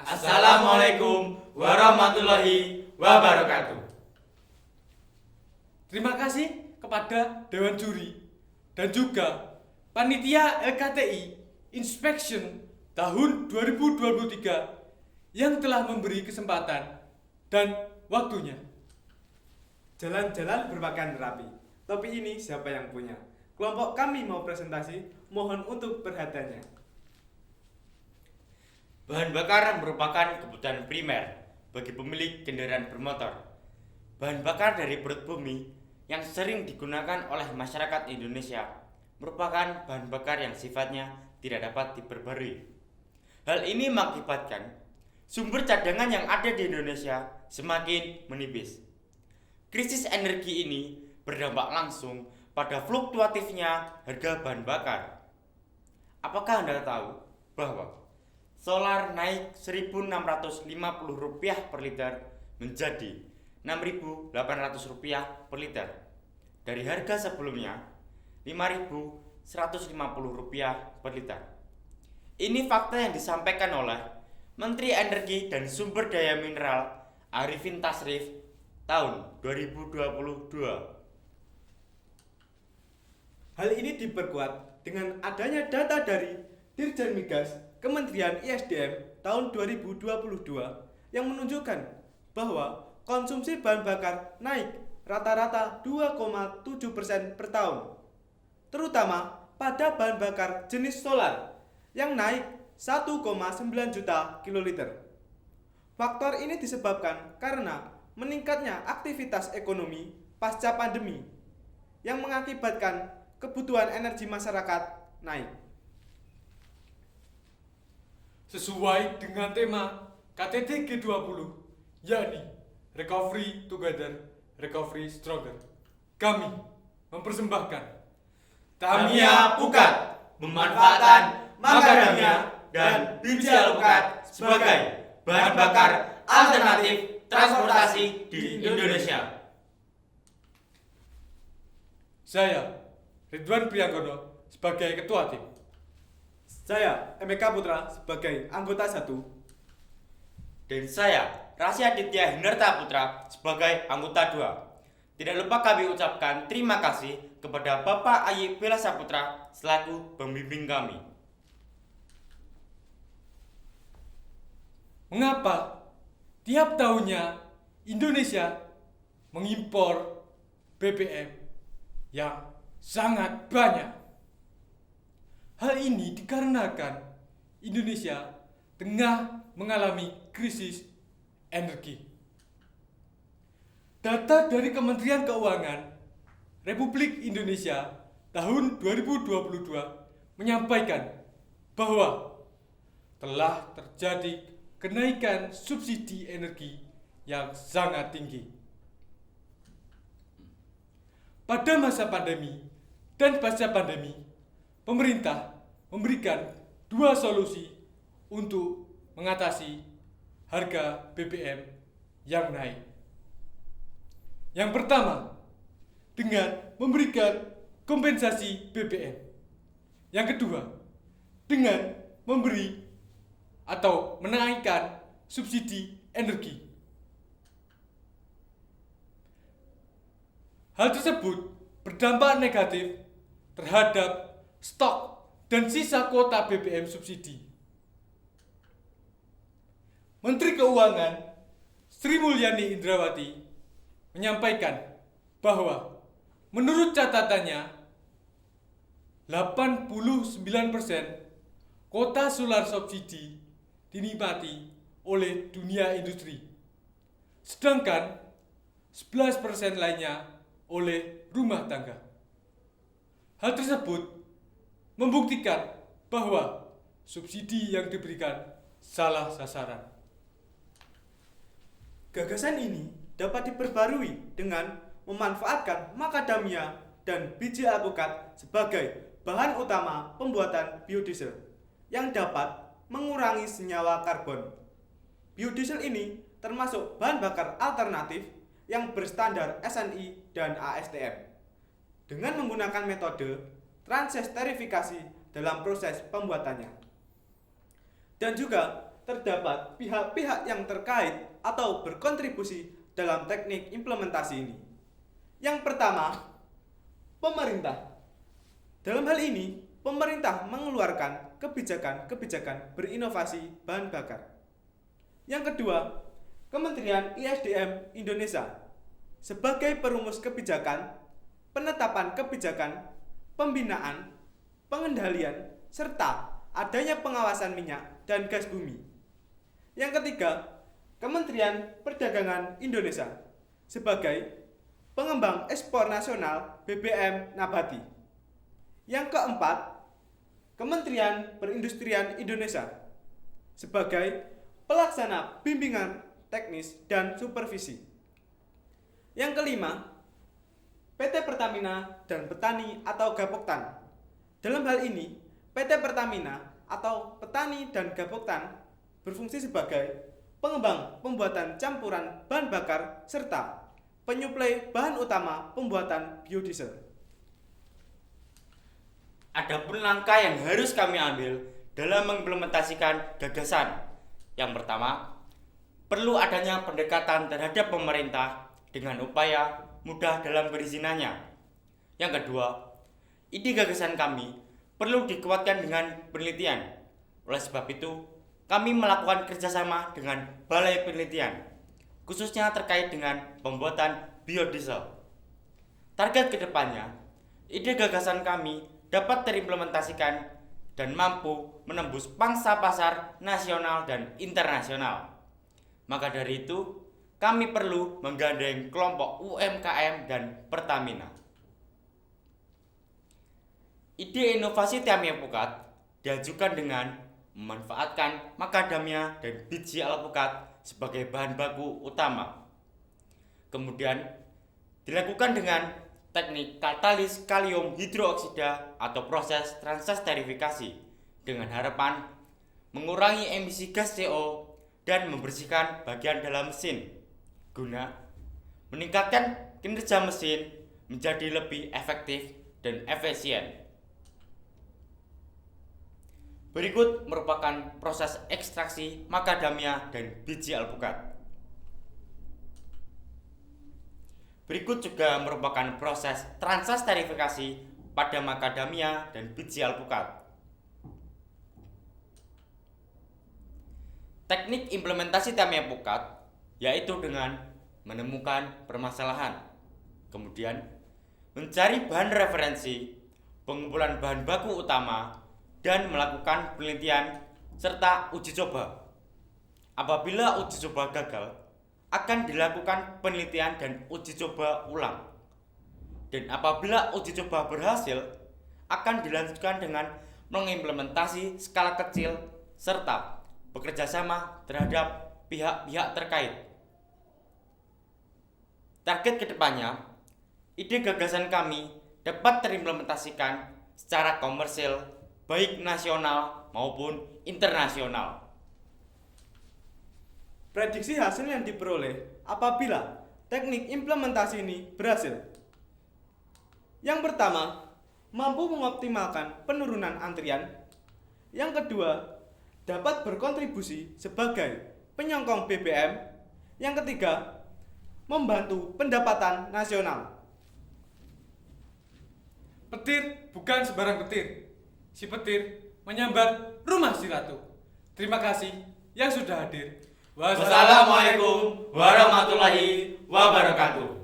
Assalamualaikum warahmatullahi wabarakatuh. Terima kasih kepada Dewan Juri dan juga Panitia LKTI Inspection tahun 2023 yang telah memberi kesempatan dan waktunya. Jalan-jalan berpakaian rapi. Topi ini siapa yang punya? Kelompok kami mau presentasi, mohon untuk perhatiannya. Bahan bakar merupakan kebutuhan primer bagi pemilik kendaraan bermotor. Bahan bakar dari perut bumi yang sering digunakan oleh masyarakat Indonesia merupakan bahan bakar yang sifatnya tidak dapat diperbarui. Hal ini mengakibatkan sumber cadangan yang ada di Indonesia semakin menipis. Krisis energi ini berdampak langsung pada fluktuatifnya harga bahan bakar. Apakah Anda tahu bahwa solar naik Rp1.650 per liter menjadi Rp6.800 per liter dari harga sebelumnya Rp5.150 per liter. Ini fakta yang disampaikan oleh Menteri Energi dan Sumber Daya Mineral Arifin Tasrif tahun 2022. Hal ini diperkuat dengan adanya data dari Dirjen Migas Kementerian ISDM tahun 2022 yang menunjukkan bahwa konsumsi bahan bakar naik rata-rata 2,7% per tahun, terutama pada bahan bakar jenis solar yang naik 1,9 juta kiloliter. Faktor ini disebabkan karena meningkatnya aktivitas ekonomi pasca pandemi yang mengakibatkan kebutuhan energi masyarakat naik. Sesuai dengan tema KTT G20, yakni Recovery Together, Recovery Stronger, kami mempersembahkan Tamiya Pukat, memanfaatkan macadamia dan biji alpukat sebagai bahan bakar alternatif transportasi di Indonesia. Saya, Ridwan Prianggono, sebagai Ketua Tim. Saya, Emeka Putra, sebagai anggota 1. Dan saya, Rasya Aditya Hindarta Putra, sebagai anggota 2. Tidak lupa kami ucapkan terima kasih kepada Bapak Ayi Bela Saputra selaku pembimbing kami. Mengapa tiap tahunnya Indonesia mengimpor BBM yang sangat banyak? Hal ini dikarenakan Indonesia tengah mengalami krisis energi. Data dari Kementerian Keuangan Republik Indonesia tahun 2022 menyampaikan bahwa telah terjadi kenaikan subsidi energi yang sangat tinggi. Pada masa pandemi dan pasca pandemi, pemerintah memberikan dua solusi untuk mengatasi harga BBM yang naik. Yang pertama, dengan memberikan kompensasi BBM. Yang kedua, dengan memberi atau menaikkan subsidi energi. Hal tersebut berdampak negatif terhadap stok dan sisa kuota BBM subsidi. Menteri Keuangan Sri Mulyani Indrawati menyampaikan bahwa menurut catatannya 89% kuota solar subsidi dinikmati oleh dunia industri, sedangkan 11% lainnya oleh rumah tangga. Hal tersebut membuktikan bahwa subsidi yang diberikan salah sasaran. Gagasan ini dapat diperbarui dengan memanfaatkan macadamia dan biji alpukat sebagai bahan utama pembuatan biodiesel yang dapat mengurangi senyawa karbon. Biodiesel ini termasuk bahan bakar alternatif yang berstandar SNI dan ASTM dengan menggunakan metode transesterifikasi dalam proses pembuatannya. Dan juga terdapat pihak-pihak yang terkait atau berkontribusi dalam teknik implementasi ini. Yang pertama, pemerintah. Dalam hal ini, pemerintah mengeluarkan kebijakan-kebijakan berinovasi bahan bakar. Yang kedua, Kementerian ISDM Indonesia sebagai perumus kebijakan, penetapan kebijakan, pembinaan, pengendalian, serta adanya pengawasan minyak dan gas bumi. Yang ketiga, Kementerian Perdagangan Indonesia sebagai pengembang ekspor nasional BBM nabati. Yang keempat, Kementerian Perindustrian Indonesia sebagai pelaksana bimbingan teknis dan supervisi. Yang kelima, PT Pertamina dan Petani atau Gapoktan. Dalam hal ini, PT Pertamina atau Petani dan Gapoktan berfungsi sebagai pengembang pembuatan campuran bahan bakar serta penyuplai bahan utama pembuatan biodiesel. Adapun langkah yang harus kami ambil dalam mengimplementasikan gagasan. Yang pertama, perlu adanya pendekatan terhadap pemerintah dengan upaya mudah dalam perizinannya. Yang kedua, ide gagasan kami perlu dikuatkan dengan penelitian. Oleh sebab itu, kami melakukan kerjasama dengan Balai Penelitian, khususnya terkait dengan pembuatan biodiesel. Target kedepannya, ide gagasan kami dapat terimplementasikan dan mampu menembus pangsa pasar nasional dan internasional. Maka dari itu, kami perlu menggandeng kelompok UMKM dan Pertamina. Ide inovasi Tiamia Pukat diajukan dengan memanfaatkan macadamia dan biji alpukat sebagai bahan baku utama. Kemudian dilakukan dengan teknik katalis kalium hidroksida atau proses transesterifikasi dengan harapan mengurangi emisi gas CO dan membersihkan bagian dalam mesin guna meningkatkan kinerja mesin menjadi lebih efektif dan efisien. Berikut merupakan proses ekstraksi macadamia dan biji alpukat. Berikut juga merupakan proses transesterifikasi pada macadamia dan biji alpukat. Teknik implementasi Tiamia Pukat yaitu dengan menemukan permasalahan, kemudian mencari bahan referensi, pengumpulan bahan baku utama, dan melakukan penelitian serta uji coba. Apabila uji coba gagal, akan dilakukan penelitian dan uji coba ulang. Dan apabila uji coba berhasil, akan dilanjutkan dengan mengimplementasi skala kecil serta bekerjasama terhadap pihak-pihak terkait. Target kedepannya, ide gagasan kami dapat terimplementasikan secara komersil baik nasional maupun internasional. Prediksi hasil yang diperoleh apabila teknik implementasi ini berhasil. Yang pertama, mampu mengoptimalkan penurunan antrian. Yang kedua, dapat berkontribusi sebagai penyokong BBM. Yang ketiga, membantu pendapatan nasional. Petir bukan sembarang petir. Si petir menyambar rumah si ratu. Terima kasih yang sudah hadir. Wassalamualaikum warahmatullahi wabarakatuh.